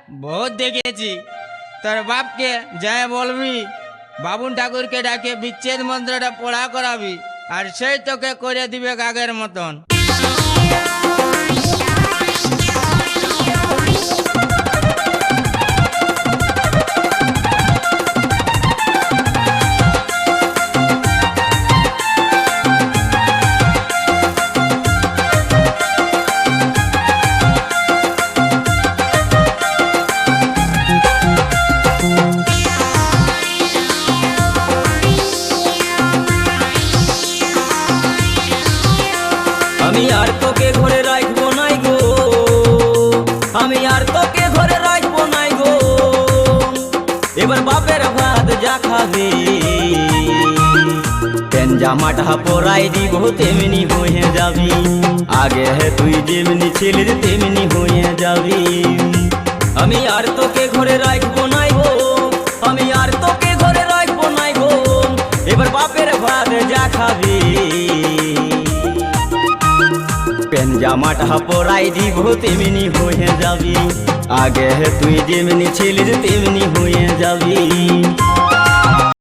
বহুত দেখেছি। তোর বাপকে যায় বলবি বাবুন ঠাকুরকে ডাকে বিচ্ছেদ মন্ত্রটা পড়া করাবি, আর সেই তোকে করে দিবে আগের মতন। আমি আর তোকে ঘরে রাখবো নাই গো, আমি আর তোকে ঘরে রাখবো নাই গো। এবার বাপের ভাত যা খাবে, প্যান জামাটা পরাই দিব তেমনি হয়ে যাবি। আগে তুই যেমনি ছেলের তেমনি হয়ে যাবি। আমি আর তোকে ঘরে রাখবো নাই গো, আমি আর তোকে ঘরে রাখবো নাই গো। এবার বাপের ভাত যা খাবি, প্যান জামাটা পরাই দিব তেমনি হয়ে যাবি। আগে তুই যেমনি ছেলের তেমনি হয়ে যাবি।